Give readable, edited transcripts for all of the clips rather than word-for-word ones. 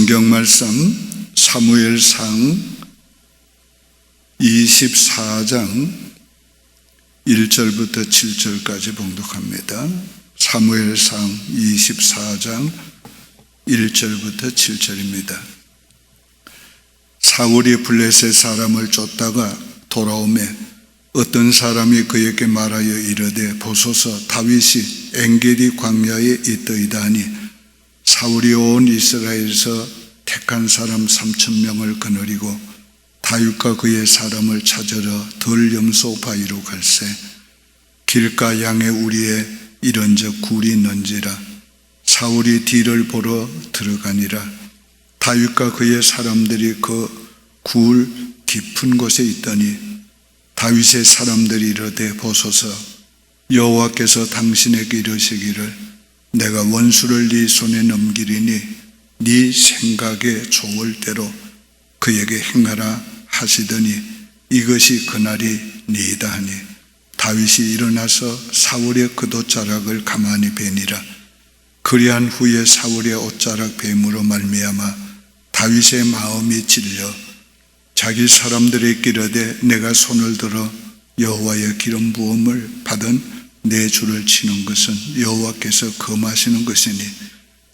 성경 말씀 사무엘상 24장 1절부터 7절까지 봉독합니다. 사무엘상 24장 1절부터 7절입니다. 사울이 블레셋 사람을 쫓다가 돌아오매 어떤 사람이 그에게 말하여 이르되 보소서 다윗이 엔게디 광야에 있더이다 하니 사울이 온 이스라엘에서 택한 사람 3,000명을 거느리고 다윗과 그의 사람을 찾으러 덜 염소 바위로 갈새 길가 양의 우리에 이런적 굴이 있는지라 사울이 뒤를 보러 들어가니라 다윗과 그의 사람들이 그 굴 깊은 곳에 있더니 다윗의 사람들이 이르되 보소서 여호와께서 당신에게 이르시기를 내가 원수를 네 손에 넘기리니 네 생각에 좋을 대로 그에게 행하라 하시더니 이것이 그날이니이다 하니 다윗이 일어나서 사울의 겉옷자락을 가만히 베니라. 그리한 후에 사울의 옷자락 뱀으로 말미암아 다윗의 마음이 찔려 자기 사람들에게 이르되 내가 손을 들어 여호와의 기름 부음을 받은 내 주를 치는 것은 여호와께서 금하시는 것이니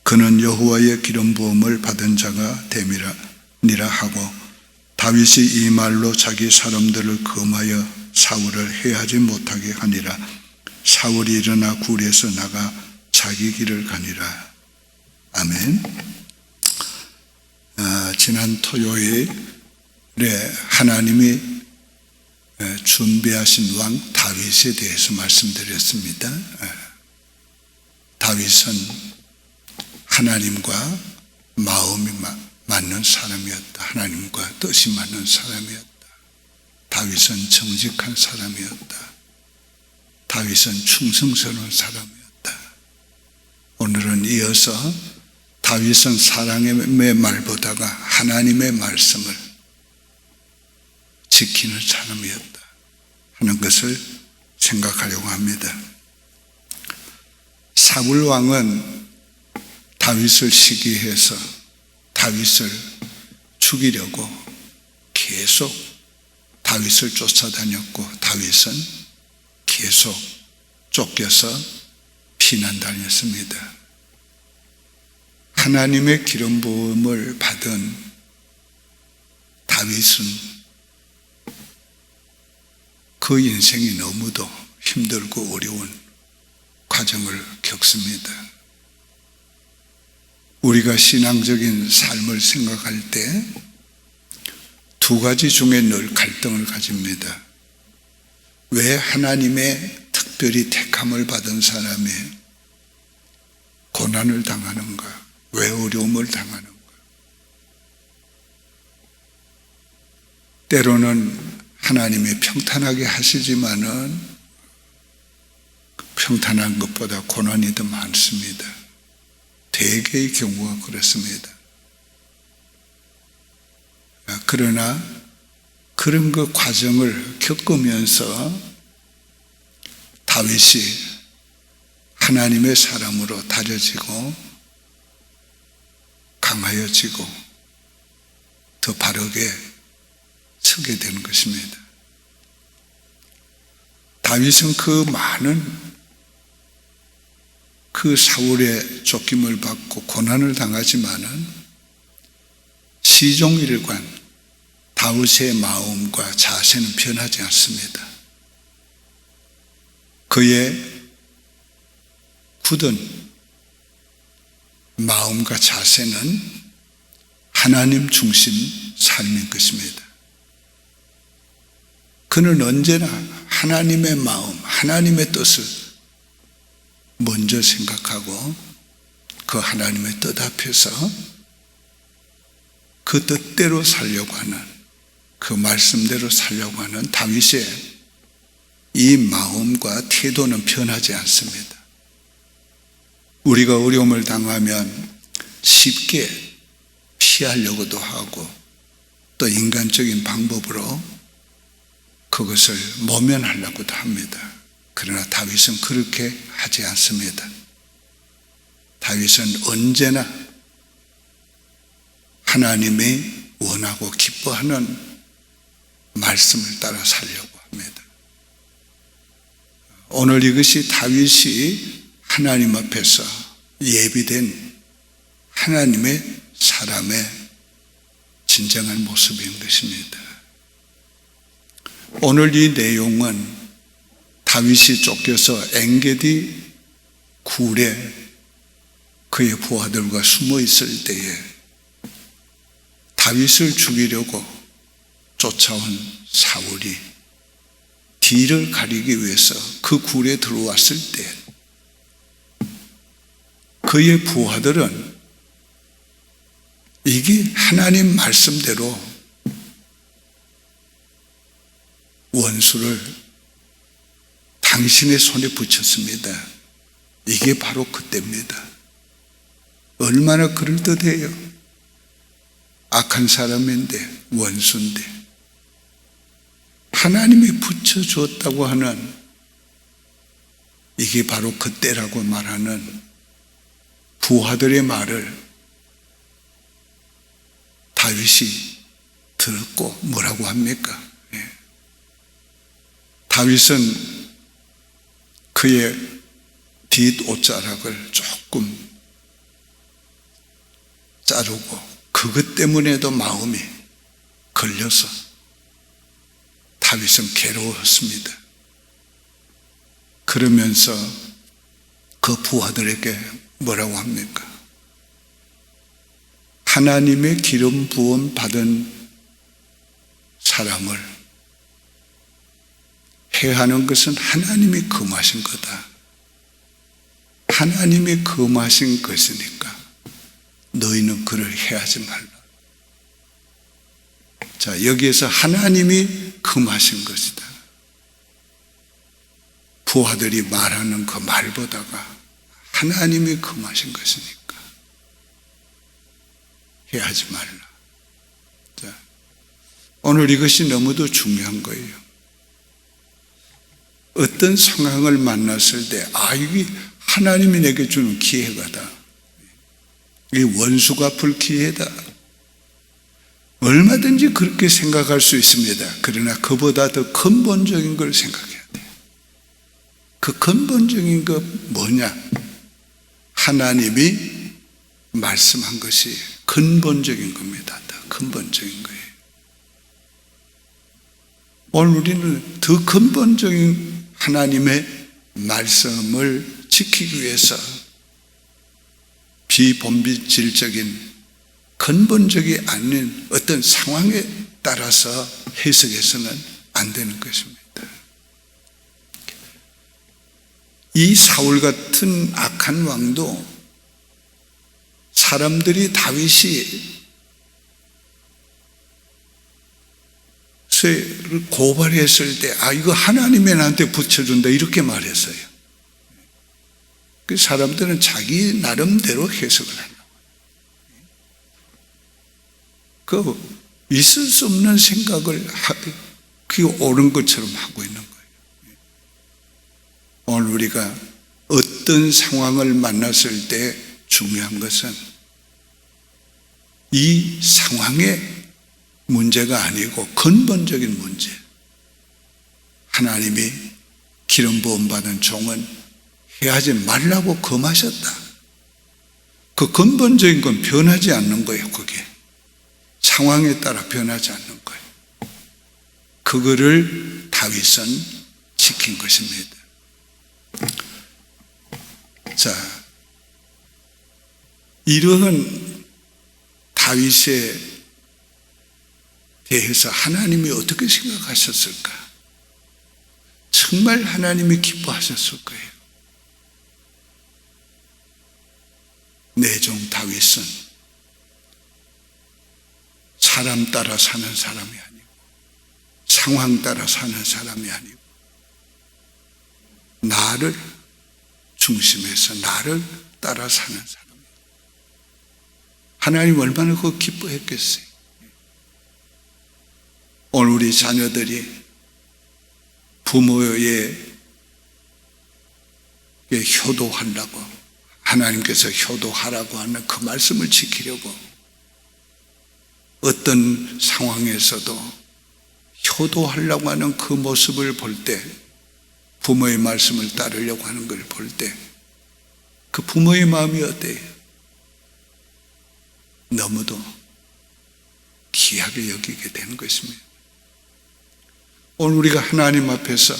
그는 여호와의 기름 부음을 받은 자가 됨이니라 하고 다윗이 이 말로 자기 사람들을 금하여 사울을 해하지 못하게 하니라. 사울이 일어나 굴에서 나가 자기 길을 가니라. 아멘. 지난 토요일에 하나님이 준비하신 왕 다윗에 대해서 말씀드렸습니다. 다윗은 하나님과 마음이 맞는 사람이었다. 하나님과 뜻이 맞는 사람이었다. 다윗은 정직한 사람이었다. 다윗은 충성스러운 사람이었다. 오늘은 이어서 다윗은 사람의 말보다가 하나님의 말씀을 지키는 사람이었다 하는 것을 생각하려고 합니다. 사울 왕은 다윗을 시기해서 다윗을 죽이려고 계속 다윗을 쫓아다녔고 다윗은 계속 쫓겨서 피난 다녔습니다. 하나님의 기름 부음을 받은 다윗은 그 인생이 너무도 힘들고 어려운 과정을 겪습니다. 우리가 신앙적인 삶을 생각할 때 두 가지 중에 늘 갈등을 가집니다. 왜 하나님의 특별히 택함을 받은 사람이 고난을 당하는가? 왜 어려움을 당하는가? 때로는 하나님이 평탄하게 하시지만은 평탄한 것보다 고난이 더 많습니다. 대개의 경우가 그렇습니다. 그러나 그런 그 과정을 겪으면서 다윗이 하나님의 사람으로 다져지고 강하여지고 더 바르게 서게 되는 것입니다. 다윗은 그 많은 그 사울의 쫓김을 받고 고난을 당하지만은 시종일관 다윗의 마음과 자세는 변하지 않습니다. 그의 굳은 마음과 자세는 하나님 중심 삶인 것입니다. 그는 언제나 하나님의 마음, 하나님의 뜻을 먼저 생각하고 그 하나님의 뜻 앞에서 그 뜻대로 살려고 하는, 그 말씀대로 살려고 하는 다윗의 이 마음과 태도는 변하지 않습니다. 우리가 어려움을 당하면 쉽게 피하려고도 하고 또 인간적인 방법으로 그것을 모면하려고도 합니다. 그러나 다윗은 그렇게 하지 않습니다. 다윗은 언제나 하나님이 원하고 기뻐하는 말씀을 따라 살려고 합니다. 오늘 이것이 다윗이 하나님 앞에서 예비된 하나님의 사람의 진정한 모습인 것입니다. 오늘 이 내용은 다윗이 쫓겨서 엔게디 굴에 그의 부하들과 숨어 있을 때에 다윗을 죽이려고 쫓아온 사울이 뒤를 가리기 위해서 그 굴에 들어왔을 때 그의 부하들은 이게 하나님 말씀대로 원수를 당신의 손에 붙였습니다. 이게 바로 그때입니다. 얼마나 그럴듯해요. 악한 사람인데, 원수인데 하나님이 붙여주었다고 하는, 이게 바로 그때라고 말하는 부하들의 말을 다윗이 들었고 뭐라고 합니까? 다윗은 그의 뒷옷자락을 조금 자르고 그것 때문에도 마음이 걸려서 다윗은 괴로웠습니다. 그러면서 그 부하들에게 뭐라고 합니까? 하나님의 기름 부음 받은 사람을 해하는 것은 하나님이 금하신 거다. 하나님이 금하신 것이니까 너희는 그를 해하지 말라. 자, 여기에서 하나님이 금하신 것이다. 부하들이 말하는 그 말보다가 하나님이 금하신 것이니까 해하지 말라. 자, 오늘 이것이 너무도 중요한 거예요. 어떤 상황을 만났을 때, 이게 하나님이 내게 주는 기회가다. 이 원수가 불 기회다. 얼마든지 그렇게 생각할 수 있습니다. 그러나 그보다 더 근본적인 걸 생각해야 돼요. 그 근본적인 것 뭐냐? 하나님이 말씀한 것이 근본적인 겁니다. 더 근본적인 거예요. 오늘 우리는 더 근본적인 하나님의 말씀을 지키기 위해서 비본질적인 근본적이 아닌 어떤 상황에 따라서 해석해서는 안 되는 것입니다. 이 사울 같은 악한 왕도 사람들이 다윗이 고발했을 때 이거 하나님이 나한테 붙여준다 이렇게 말했어요. 그 사람들은 자기 나름대로 해석을 한다고. 그 있을 수 없는 생각을 그게 옳은 것처럼 하고 있는 거예요. 오늘 우리가 어떤 상황을 만났을 때 중요한 것은 이 상황의 문제가 아니고 근본적인 문제. 하나님이 기름 부음 받은 종은 해하지 말라고 금하셨다. 그 근본적인 건 변하지 않는 거예요. 그게 상황에 따라 변하지 않는 거예요. 그거를 다윗은 지킨 것입니다. 자, 이러한 다윗의 대해서 하나님이 어떻게 생각하셨을까? 정말 하나님이 기뻐하셨을 거예요. 내 종 다윗은 사람 따라 사는 사람이 아니고 상황 따라 사는 사람이 아니고 나를 중심해서 나를 따라 사는 사람이에요. 하나님 얼마나 그거 기뻐했겠어요. 오늘 우리 자녀들이 부모의 효도하려고 하나님께서 효도하라고 하는 그 말씀을 지키려고 어떤 상황에서도 효도하려고 하는 그 모습을 볼 때, 부모의 말씀을 따르려고 하는 걸 볼 때 그 부모의 마음이 어때요? 너무도 귀하게 여기게 되는 것입니다. 오늘 우리가 하나님 앞에서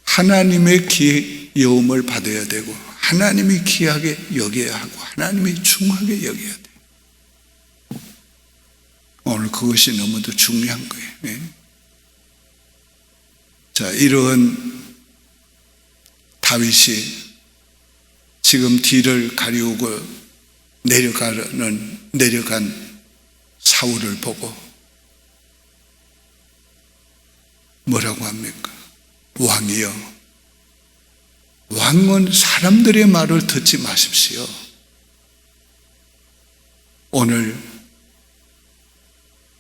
하나님의 귀여움을 받아야 되고, 하나님이 귀하게 여겨야 하고, 하나님이 중하게 여겨야 돼요. 오늘 그것이 너무도 중요한 거예요. 자, 이러한 다윗이 지금 뒤를 가리우고 내려간 사울을 보고 뭐라고 합니까? 왕이여, 왕은 사람들의 말을 듣지 마십시오. 오늘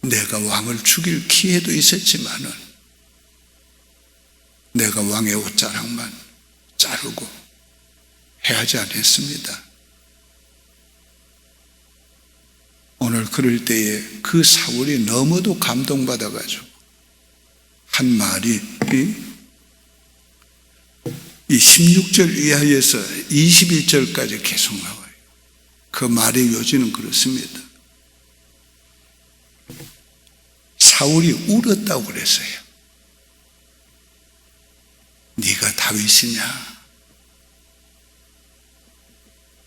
내가 왕을 죽일 기회도 있었지만은 내가 왕의 옷자락만 자르고 해하지 않았습니다. 오늘 그럴 때에 그 사울이 너무도 감동받아가지고 한 말이 이 16절 이하에서 21절까지 계속 나와요. 그 말의 요지는 그렇습니다. 사울이 울었다고 그랬어요. 네가 다윗이냐?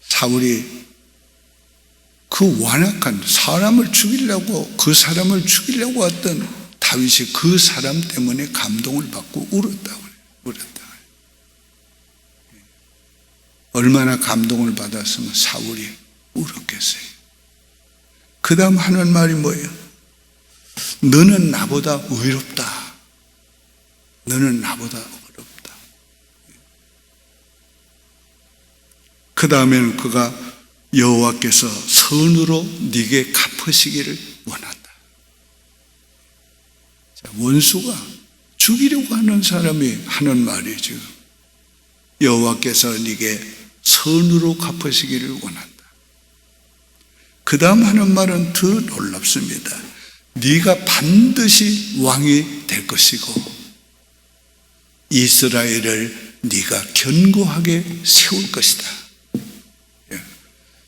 사울이 그 완악한 사람을 죽이려고, 그 사람을 죽이려고 했던 다윗이 그 사람 때문에 감동을 받고 울었다고 그래요. 울었다. 얼마나 감동을 받았으면 사울이 울었겠어요. 그 다음 하는 말이 뭐예요? 너는 나보다 의롭다. 너는 나보다 의롭다. 그 다음에는 그가 여호와께서 선으로 네게 갚으시기를 원한다. 자, 원수가 죽이려고 하는 사람이 하는 말이죠. 여호와께서 네게 선으로 갚으시기를 원한다. 그 다음 하는 말은 더 놀랍습니다. 네가 반드시 왕이 될 것이고 이스라엘을 네가 견고하게 세울 것이다.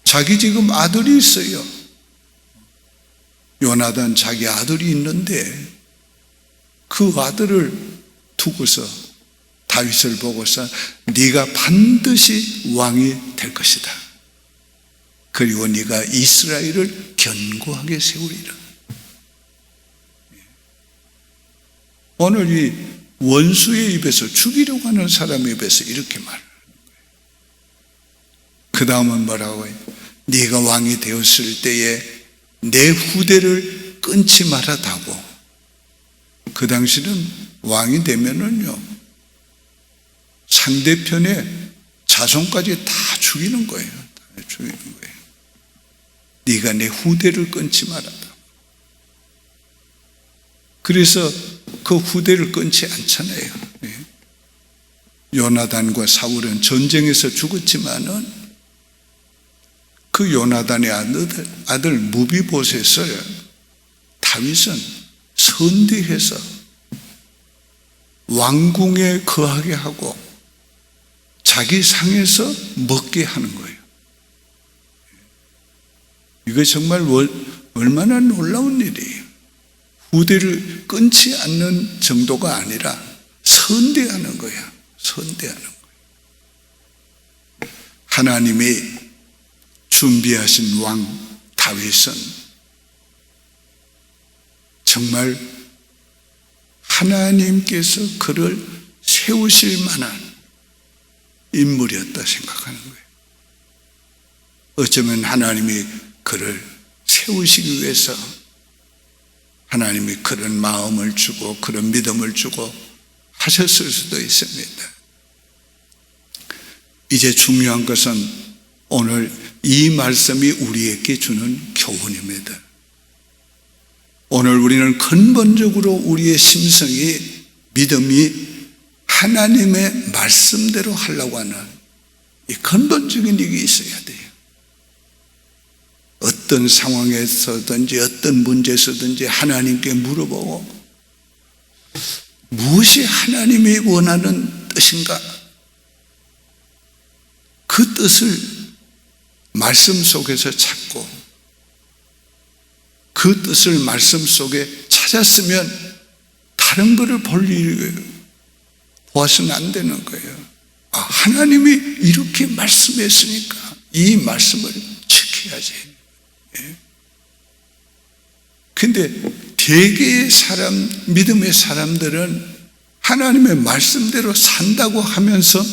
자기 지금 아들이 있어요. 요나단 자기 아들이 있는데 그 아들을 두고서 다윗을 보고서 네가 반드시 왕이 될 것이다. 그리고 네가 이스라엘을 견고하게 세우리라. 오늘 이 원수의 입에서, 죽이려고 하는 사람의 입에서 이렇게 말해요. 그 다음은 뭐라고 해요? 네가 왕이 되었을 때에 내 후대를 끊지 말아다고. 그 당시는 왕이 되면은요, 상대편의 자손까지 다 죽이는 거예요. 다 죽이는 거예요. 네가 내 후대를 끊지 말아다고. 그래서 그 후대를 끊지 않잖아요. 요나단과 사울은 전쟁에서 죽었지만은 그 요나단의 아들 무비보셋을 다윗은 선대해서 왕궁에 거하게 하고 자기 상에서 먹게 하는 거예요. 이거 정말 얼마나 놀라운 일이에요. 후대를 끊지 않는 정도가 아니라 선대하는 거야. 선대하는 거야. 하나님이 준비하신 왕 다윗은 정말 하나님께서 그를 세우실 만한 인물이었다 생각하는 거예요. 어쩌면 하나님이 그를 세우시기 위해서 하나님이 그런 마음을 주고 그런 믿음을 주고 하셨을 수도 있습니다. 이제 중요한 것은 오늘 이 말씀이 우리에게 주는 교훈입니다. 오늘 우리는 근본적으로 우리의 심성이, 믿음이 하나님의 말씀대로 하려고 하는 이 근본적인 일이 있어야 돼요. 어떤 상황에서든지 어떤 문제에서든지 하나님께 물어보고 무엇이 하나님이 원하는 뜻인가? 그 뜻을 말씀 속에서 찾고 그 뜻을 말씀 속에 찾았으면 다른 것을 볼 일이 보아서는 안 되는 거예요. 하나님이 이렇게 말씀했으니까 이 말씀을 지켜야지. 근데 대개의 믿음의 사람들은 하나님의 말씀대로 산다고 하면서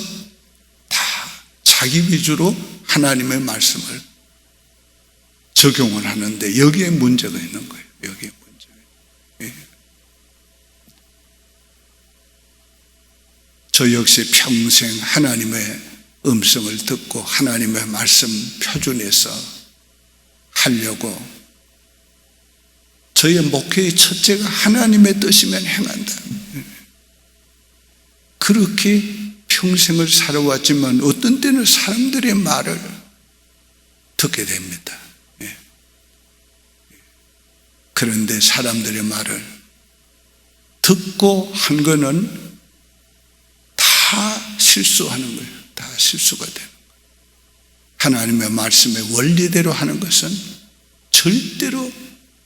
다 자기 위주로 하나님의 말씀을 적용을 하는데 여기에 문제가 있는 거예요. 여기에 문제. 저 역시 평생 하나님의 음성을 듣고 하나님의 말씀 표준에서 하려고 저의 목회의 첫째가 하나님의 뜻이면 행한다. 그렇게 평생을 살아왔지만 어떤 때는 사람들의 말을 듣게 됩니다. 그런데 사람들의 말을 듣고 한 거는 다 실수하는 거예요. 다 실수가 되는 거예요. 하나님의 말씀의 원리대로 하는 것은 절대로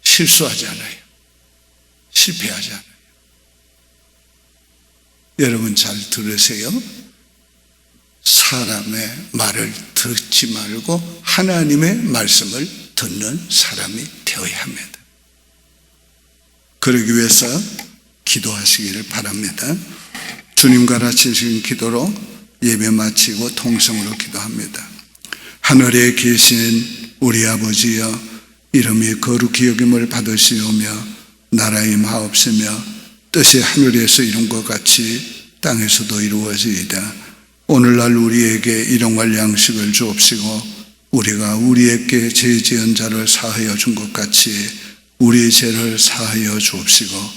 실수하지 않아요. 실패하지 않아요. 여러분 잘 들으세요. 사람의 말을 듣지 말고 하나님의 말씀을 듣는 사람이 되어야 합니다. 그러기 위해서 기도하시기를 바랍니다. 주님 가르치신 기도로 예배 마치고 통성으로 기도합니다. 하늘에 계신 우리 아버지여, 이름이 거룩히 여김을 받으시오며 나라의 임하옵시며 뜻이 하늘에서 이룬 것 같이 땅에서도 이루어지이다. 오늘날 우리에게 일용할 양식을 주옵시고 우리가 우리에게 죄 지은 자를 사하여 준 것 같이 우리의 죄를 사하여 주옵시고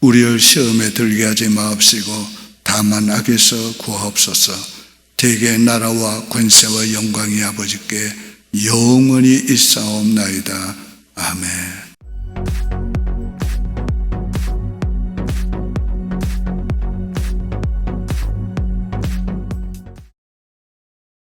우리를 시험에 들게 하지 마옵시고 다만 악에서 구하옵소서. 대개 나라와 권세와 영광이 아버지께 영원히 있사옵나이다. 아멘.